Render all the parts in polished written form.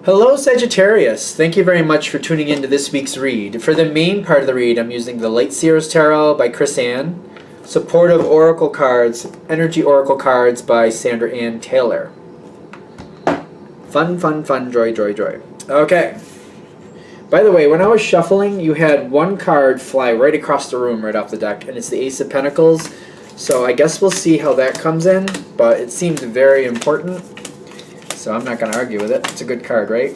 Hello, Sagittarius. Thank you very much for tuning in to this week's read. For the main part of the read, I'm using the Light Seers Tarot by Chris Ann, Supportive Oracle Cards, Energy Oracle Cards by Sandra Ann Taylor. Fun, fun, fun, joy, joy, joy. Okay. By the way, when I was shuffling, you had one card fly right across the room right off the deck, and it's the Ace of Pentacles. So I guess we'll see how that comes in, but it seems very important. So I'm not going to argue with it. It's a good card, right?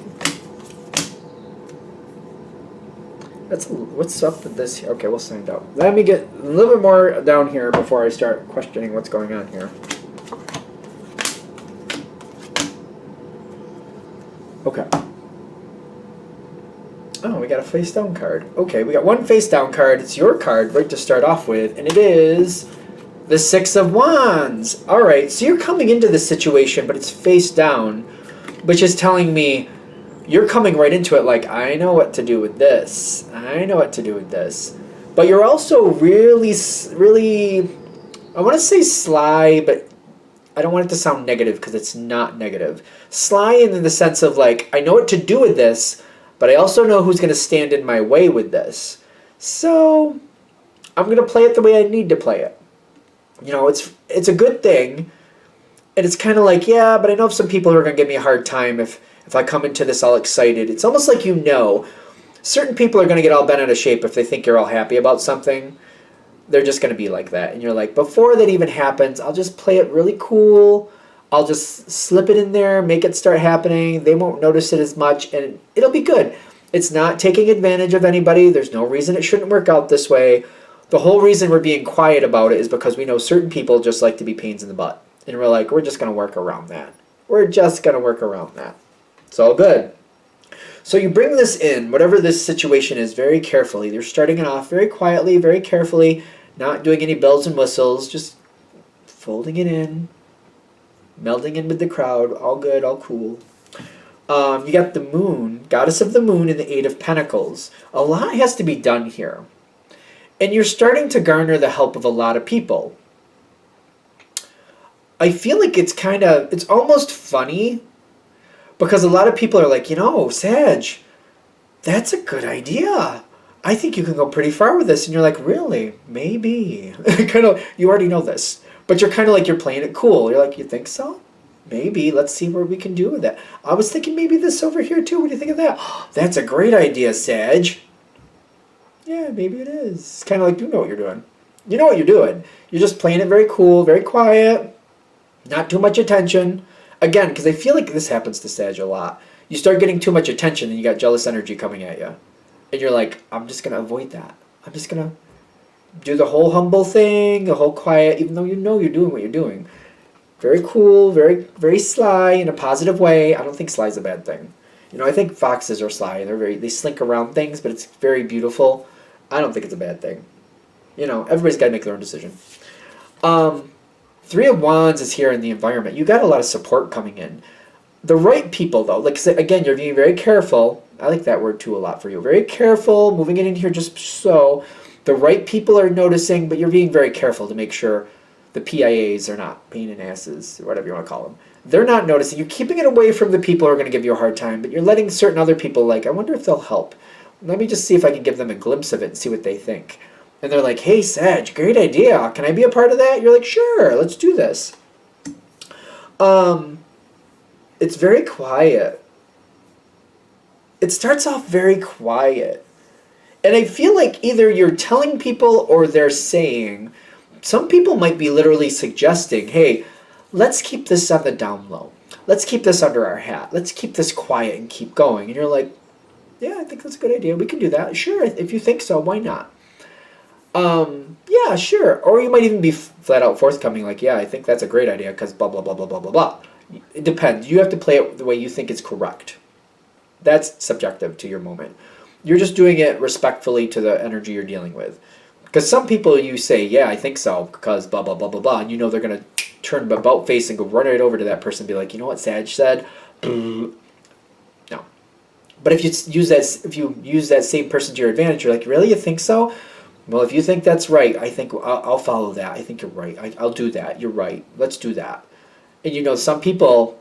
What's up with this here? Okay, we'll find out. Let me get a little bit more down here before I start questioning what's going on here. Okay. Oh, we got a face down card. Okay, we got one face down card. It's your card right to start off with, and it is the Six of Wands. All right, so you're coming into this situation, but it's face down, which is telling me you're coming right into it like, I know what to do with this. I know what to do with this. But you're also really, I want to say sly, but I don't want it to sound negative because it's not negative. Sly in the sense of like, I know what to do with this, but I also know who's going to stand in my way with this. So I'm going to play it the way I need to play it. You know, it's a good thing, and it's kind of like, yeah, but I know some people are going to give me a hard time if I come into this all excited. It's almost like, you know, certain people are going to get all bent out of shape if they think you're all happy about something. They're just going to be like that. And you're like, before that even happens, I'll just play it really cool. I'll just slip it in there, make it start happening. They won't notice it as much, and it'll be good. It's not taking advantage of anybody. There's no reason it shouldn't work out this way. The whole reason we're being quiet about it is because we know certain people just like to be pains in the butt. And we're like, we're just going to work around that. We're just going to work around that. It's all good. So you bring this in, whatever this situation is, very carefully. You're starting it off very quietly, very carefully, not doing any bells and whistles, just folding it in, melding in with the crowd, all good, all cool. You got the moon, goddess of the moon, and the Eight of Pentacles. A lot has to be done here. And you're starting to garner the help of a lot of people. I feel like it's almost funny, because a lot of people are like, you know, Sag, that's a good idea. I think you can go pretty far with this. And you're like, really? Maybe. You already know this. But you're kind of like, you're playing it cool. You're like, you think so? Maybe. Let's see what we can do with that. I was thinking maybe this over here too. What do you think of that? That's a great idea, Sag. Yeah, maybe it is. It's kind of like, you know what you're doing. You know what you're doing. You're just playing it very cool, very quiet, not too much attention. Again, because I feel like this happens to Sag a lot. You start getting too much attention and you got jealous energy coming at you. And you're like, I'm just going to avoid that. I'm just going to do the whole humble thing, the whole quiet, even though you know you're doing what you're doing. Very cool, very, very sly in a positive way. I don't think sly is a bad thing. You know, I think foxes are sly. They slink around things, but it's very beautiful. I don't think it's a bad thing. You know, everybody's got to make their own decision. Three of Wands is here in the environment. You got a lot of support coming in. The right people, though, like, again, you're being very careful. I like that word, too, a lot for you. Very careful, moving it in here just so. The right people are noticing, but you're being very careful to make sure the PIAs are not pain in asses, or whatever you want to call them. They're not noticing. You're keeping it away from the people who are going to give you a hard time, but you're letting certain other people, like, I wonder if they'll help. Let me just see if I can give them a glimpse of it and see what they think. And they're like, hey, Sag, great idea. Can I be a part of that? You're like, sure, let's do this. It's very quiet. It starts off very quiet. And I feel like either you're telling people or they're saying, some people might be literally suggesting, hey, let's keep this on the down low. Let's keep this under our hat. Let's keep this quiet and keep going. And you're like, yeah, I think that's a good idea. We can do that. Sure, if you think so, why not? Yeah, sure. Or you might even be flat out forthcoming, like, yeah, I think that's a great idea because blah, blah, blah, blah, blah, blah, blah. It depends. You have to play it the way you think is correct. That's subjective to your moment. You're just doing it respectfully to the energy you're dealing with. Because some people you say, yeah, I think so, because blah, blah, blah, blah, blah, and you know they're going to turn about face and go run right over to that person and be like, you know what Sag said? No. But if you use that same person to your advantage, you're like, really, you think so? Well, if you think that's right, I think I'll follow that. I think you're right. I'll do that. You're right. Let's do that. And you know, some people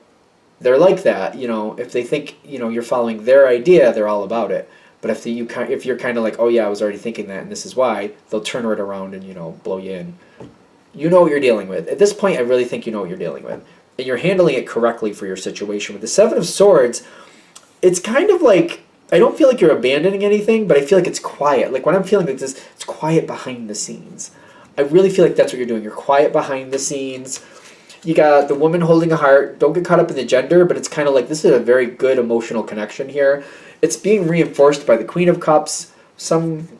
they're like that. If they think you're following their idea, they're all about it. But if you're kind of like, oh yeah, I was already thinking that, and this is why, they'll turn it around and blow you in. You know what you're dealing with. At this point, I really think you know what you're dealing with, and you're handling it correctly for your situation. With the Seven of Swords, it's kind of like, I don't feel like you're abandoning anything, but I feel like it's quiet. Like when I'm feeling like this, it's quiet behind the scenes. I really feel like that's what you're doing. You're quiet behind the scenes. You got the woman holding a heart. Don't get caught up in the gender, but it's kind of like this is a very good emotional connection here. It's being reinforced by the Queen of Cups.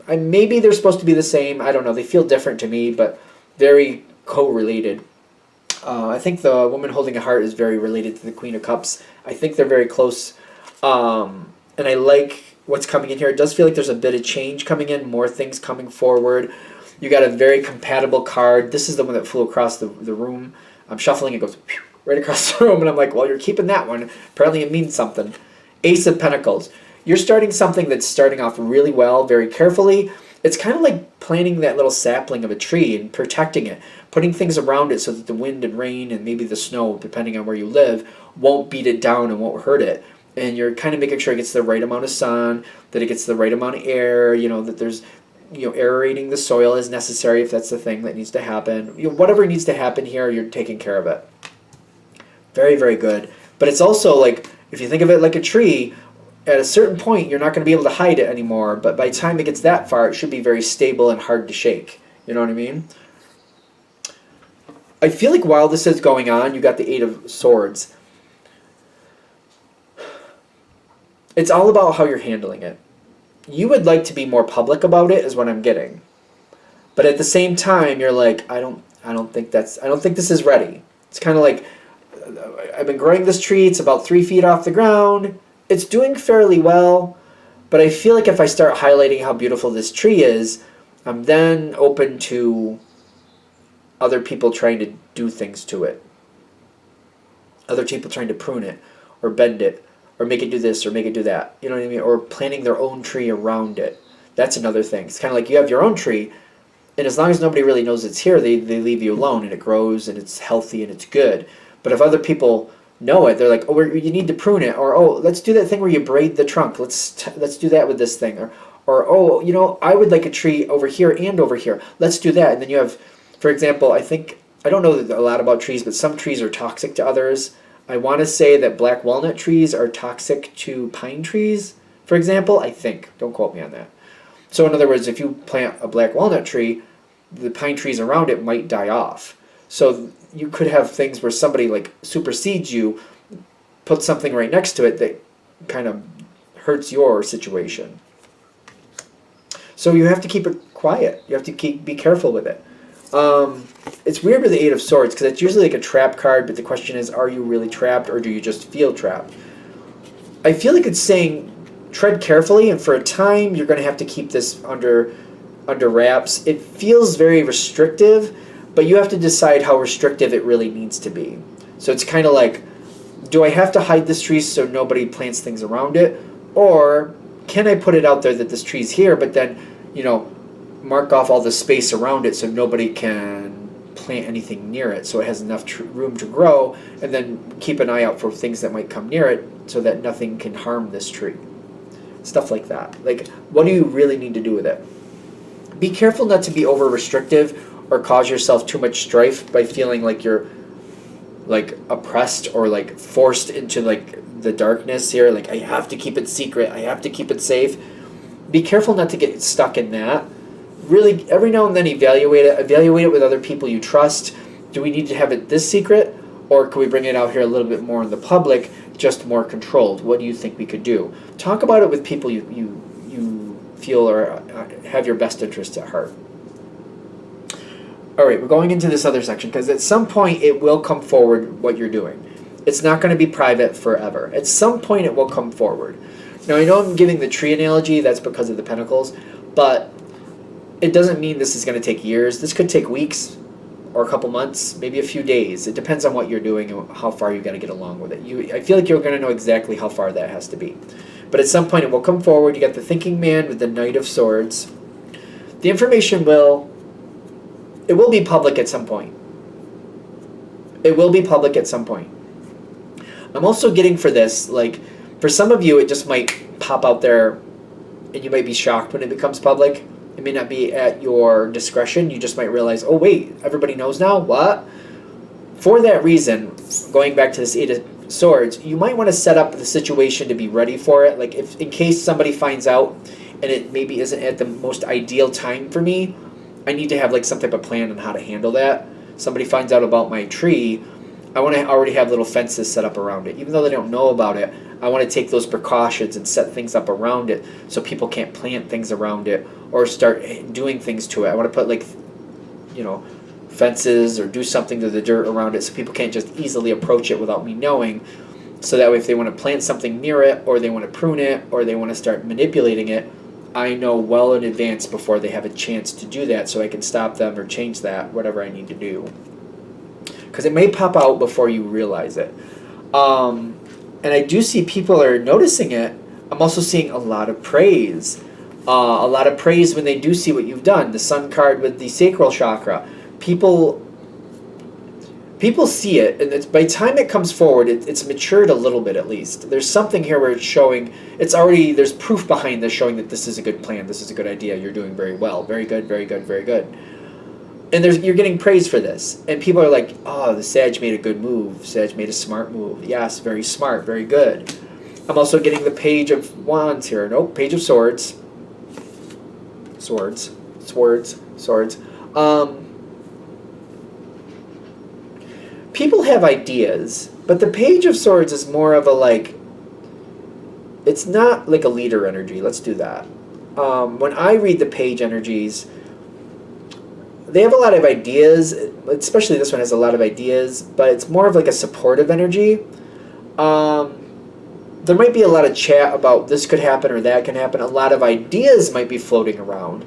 Maybe they're supposed to be the same. I don't know. They feel different to me, but very co-related. I think the woman holding a heart is very related to the Queen of Cups. I think they're very close. And I like what's coming in here. It does feel like there's a bit of change coming in, more things coming forward. You got a very compatible card. This is the one that flew across the room. I'm shuffling, it goes right across the room, and I'm like, well, you're keeping that one. Apparently it means something. Ace of Pentacles. You're starting something that's starting off really well, very carefully. It's kind of like planting that little sapling of a tree and protecting it, putting things around it so that the wind and rain and maybe the snow, depending on where you live, won't beat it down and won't hurt it. And you're kind of making sure it gets the right amount of sun, that it gets the right amount of air, that there's, aerating the soil is necessary if that's the thing that needs to happen. Whatever needs to happen here, you're taking care of it. Very, very good. But it's also like, if you think of it like a tree, at a certain point, you're not going to be able to hide it anymore. But by the time it gets that far, it should be very stable and hard to shake. You know what I mean? I feel like while this is going on, you got the Eight of Swords. It's all about how you're handling it. You would like to be more public about it, is what I'm getting. But at the same time, you're like, I don't think this is ready. It's kind of like, I've been growing this tree. It's about 3 feet off the ground. It's doing fairly well, but I feel like if I start highlighting how beautiful this tree is, I'm then open to other people trying to do things to it. Other people trying to prune it or bend it, or make it do this, or make it do that. You know what I mean? Or planting their own tree around it. That's another thing. It's kind of like you have your own tree, and as long as nobody really knows it's here, they leave you alone, and it grows, and it's healthy, and it's good. But if other people know it, they're like, oh, you need to prune it, or oh, let's do that thing where you braid the trunk. Let's do that with this thing, or oh, I would like a tree over here and over here. Let's do that. And then you have, for example, I don't know a lot about trees, but some trees are toxic to others. I want to say that black walnut trees are toxic to pine trees, for example. I think. Don't quote me on that. So in other words, if you plant a black walnut tree, the pine trees around it might die off. So you could have things where somebody like supersedes you, put something right next to it that kind of hurts your situation. So you have to keep it quiet. You have to be careful with it. It's weird with the Eight of Swords because it's usually like a trap card, but the question is, are you really trapped or do you just feel trapped? I feel like it's saying tread carefully, and for a time you're going to have to keep this under wraps. It feels very restrictive, but you have to decide how restrictive it really needs to be. So it's kind of like, do I have to hide this tree so nobody plants things around it? Or can I put it out there that this tree's here, but then, mark off all the space around it so nobody can plant anything near it, so it has enough room to grow, and then keep an eye out for things that might come near it so that nothing can harm this tree. Stuff like that. Like, what do you really need to do with it? Be careful not to be over restrictive or cause yourself too much strife by feeling like you're like oppressed or like forced into like the darkness here. Like, I have to keep it secret, I have to keep it safe. Be careful not to get stuck in that. Really, every now and then evaluate it with other people you trust. Do we need to have it this secret, or can we bring it out here a little bit more in the public, just more controlled? What do you think we could do? Talk about it with people you feel are have your best interests at heart. All right, we're going into this other section because at some point it will come forward what you're doing. It's not going to be private forever. At some point it will come forward. Now, I know I'm giving the tree analogy, that's because of the pentacles, but it doesn't mean this is going to take years. This could take weeks or a couple months, maybe a few days. It depends on what you're doing and how far you're going to get along with it. I feel like you're going to know exactly how far that has to be. But at some point it will come forward. You got the thinking man with the Knight of Swords. The information will be public at some point. It will be public at some point. I'm also getting for this, like, for some of you, it just might pop out there and you might be shocked when it becomes public. It may not be at your discretion. You just might realize, oh, wait, everybody knows now? What? For that reason, going back to this Eight of Swords, you might want to set up the situation to be ready for it. Like, if in case somebody finds out and it maybe isn't at the most ideal time for me, I need to have, like, some type of plan on how to handle that. Somebody finds out about my tree, I want to already have little fences set up around it. Even though they don't know about it, I want to take those precautions and set things up around it so people can't plant things around it or start doing things to it. I want to put, like, fences or do something to the dirt around it so people can't just easily approach it without me knowing. So that way if they want to plant something near it or they want to prune it or they want to start manipulating it, I know well in advance before they have a chance to do that so I can stop them or change that, whatever I need to do. Because it may pop out before you realize it. And I do see people are noticing it. I'm also seeing a lot of praise. A lot of praise when they do see what you've done. The Sun card with the sacral chakra. People see it, and by the time it comes forward, it's matured a little bit at least. There's something here where it's showing, there's proof behind this showing that this is a good plan, this is a good idea, you're doing very well, very good, very good, very good. And you're getting praise for this. And people are like, oh, the Sag made a good move. Sag made a smart move. Yes, very smart, very good. I'm also getting the Page of Wands here. Nope, Page of Swords. Swords. People have ideas, but the Page of Swords is more of a, like, it's not like a leader energy. Let's do that. When I read the Page energies, they have a lot of ideas, especially this one has a lot of ideas, but it's more of like a supportive energy. There might be a lot of chat about this could happen or that can happen. A lot of ideas might be floating around.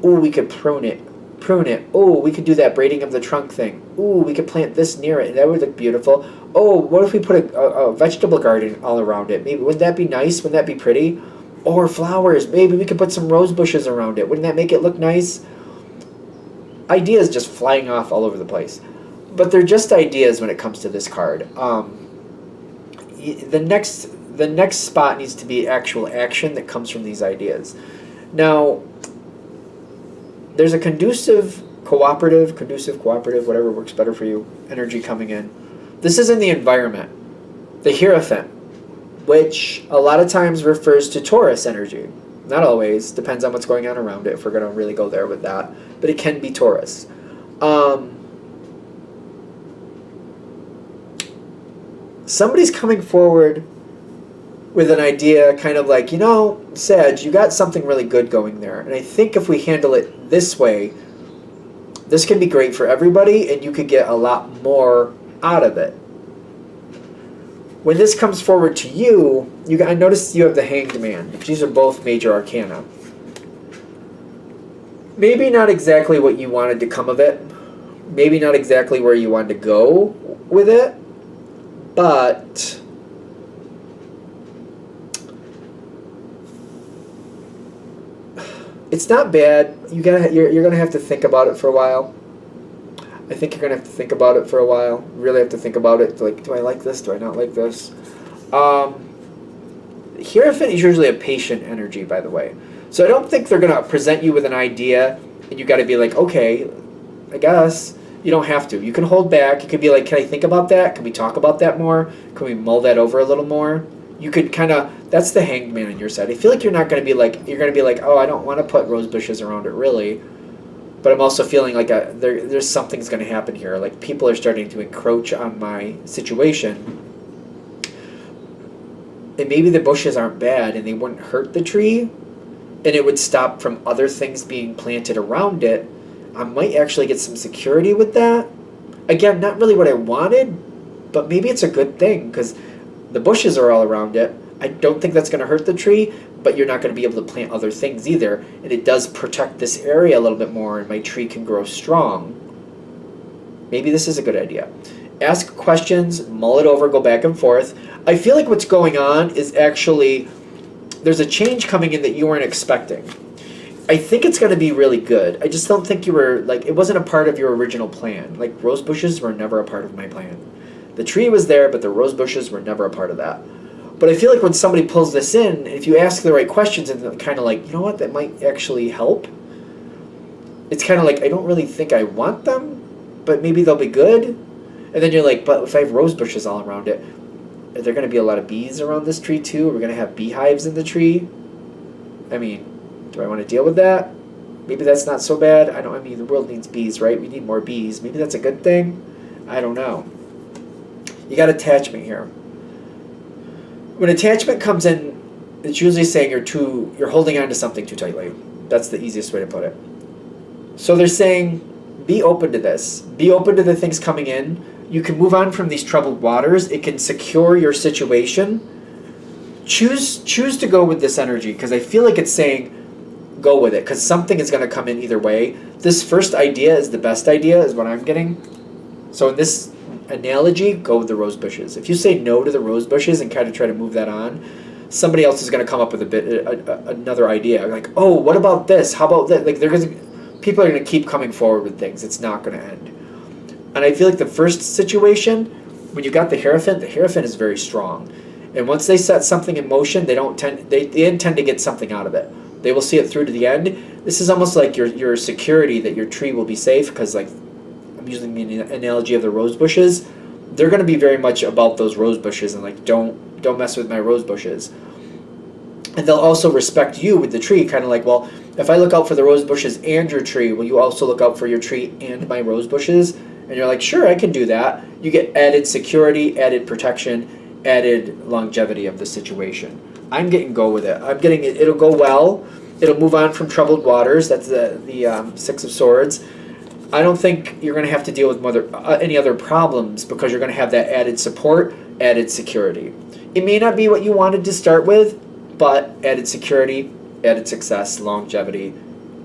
Oh, we could prune it. Oh, we could do that braiding of the trunk thing. Oh, we could plant this near it. That would look beautiful. Oh, what if we put a vegetable garden all around it? Maybe, wouldn't that be nice? Wouldn't that be pretty? Or flowers. Maybe we could put some rose bushes around it. Wouldn't that make it look nice? Ideas just flying off all over the place. But they're just ideas when it comes to this card. The next spot needs to be actual action that comes from these ideas. Now, there's a conducive, cooperative, whatever works better for you, energy coming in. This is in the environment. The Hierophant, which a lot of times refers to Taurus energy. Not always. Depends on what's going on around it if we're going to really go there with that. But it can be Taurus. Somebody's coming forward with an idea kind of like, Sag, you got something really good going there. And I think if we handle it this way, this can be great for everybody and you could get a lot more out of it. When this comes forward to you, I noticed you have the Hanged Man. These are both major arcana. Maybe not exactly what you wanted to come of it. Maybe not exactly where you wanted to go with it. But it's not bad. You're gonna have to think about it for a while. I think you're going to have to think about it for a while. Really have to think about it. Like, do I like this? Do I not like this? Hierophant is usually a patient energy, by the way. So I don't think they're going to present you with an idea and you got to be like, okay, I guess. You don't have to. You can hold back. You could be like, can I think about that? Can we talk about that more? Can we mull that over a little more? You could kind of, that's the Hanged Man on your side. I feel like you're not going to be like, oh, I don't want to put rose bushes around it, really. But I'm also feeling like there's something's going to happen here. Like people are starting to encroach on my situation. And maybe the bushes aren't bad and they wouldn't hurt the tree. And it would stop from other things being planted around it. I might actually get some security with that. Again, not really what I wanted, but maybe it's a good thing because the bushes are all around it. I don't think that's going to hurt the tree, but you're not going to be able to plant other things either. And it does protect this area a little bit more, and my tree can grow strong. Maybe this is a good idea. Ask questions, mull it over, go back and forth. I feel like what's going on is actually, there's a change coming in that you weren't expecting. I think it's going to be really good. I just don't think it wasn't a part of your original plan. Like, rose bushes were never a part of my plan. The tree was there, but the rose bushes were never a part of that. But I feel like when somebody pulls this in, if you ask the right questions and kind of like, you know what, that might actually help. It's kind of like, I don't really think I want them, but maybe they'll be good. And then you're like, but if I have rose bushes all around it, are there going to be a lot of bees around this tree too? Are we going to have beehives in the tree? I mean, do I want to deal with that? Maybe that's not so bad. I mean, the world needs bees, right? We need more bees. Maybe that's a good thing. I don't know. You got attachment here. When attachment comes in, it's usually saying you're holding on to something too tightly. That's the easiest way to put it. So they're saying, be open to this. Be open to the things coming in. You can move on from these troubled waters. It can secure your situation. Choose to go with this energy, because I feel like it's saying go with it, because something is going to come in either way. This first idea is the best idea, is what I'm getting. So in this analogy, go with the rose bushes. If you say no to the rose bushes and kind of try to move that on, somebody else is going to come up with another idea. Like, oh, what about this? How about that? Like, people are going to keep coming forward with things. It's not going to end. And I feel like the first situation, when you got the Hierophant is very strong. And once they set something in motion, they intend to get something out of it. They will see it through to the end. This is almost like your security that your tree will be safe, because like I'm using the analogy of the rose bushes. They're going to be very much about those rose bushes and like don't mess with my rose bushes. And they'll also respect you with the tree, kind of like, well, if I look out for the rose bushes and your tree, will you also look out for your tree and my rose bushes? And you're like, sure, I can do that. You get added security, added protection, added longevity of the situation. I'm getting go with it. I'm getting it. It'll go well. It'll move on from troubled waters. That's the Six of Swords. I don't think you're going to have to deal with any other problems, because you're going to have that added support, added security. It may not be what you wanted to start with, but added security, added success, longevity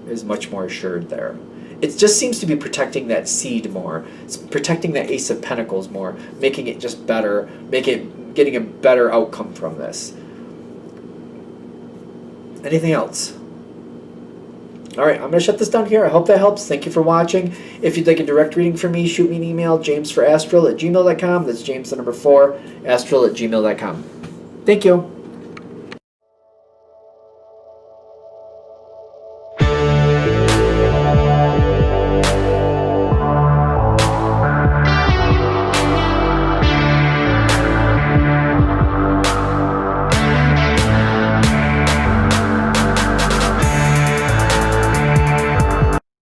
is much more assured there. It just seems to be protecting that seed more. It's protecting that Ace of Pentacles more, making it just better, getting a better outcome from this. Anything else? All right, I'm going to shut this down here. I hope that helps. Thank you for watching. If you'd like a direct reading from me, shoot me an email, jamesforastral@gmail.com. That's James, the number 4, astral@gmail.com. Thank you.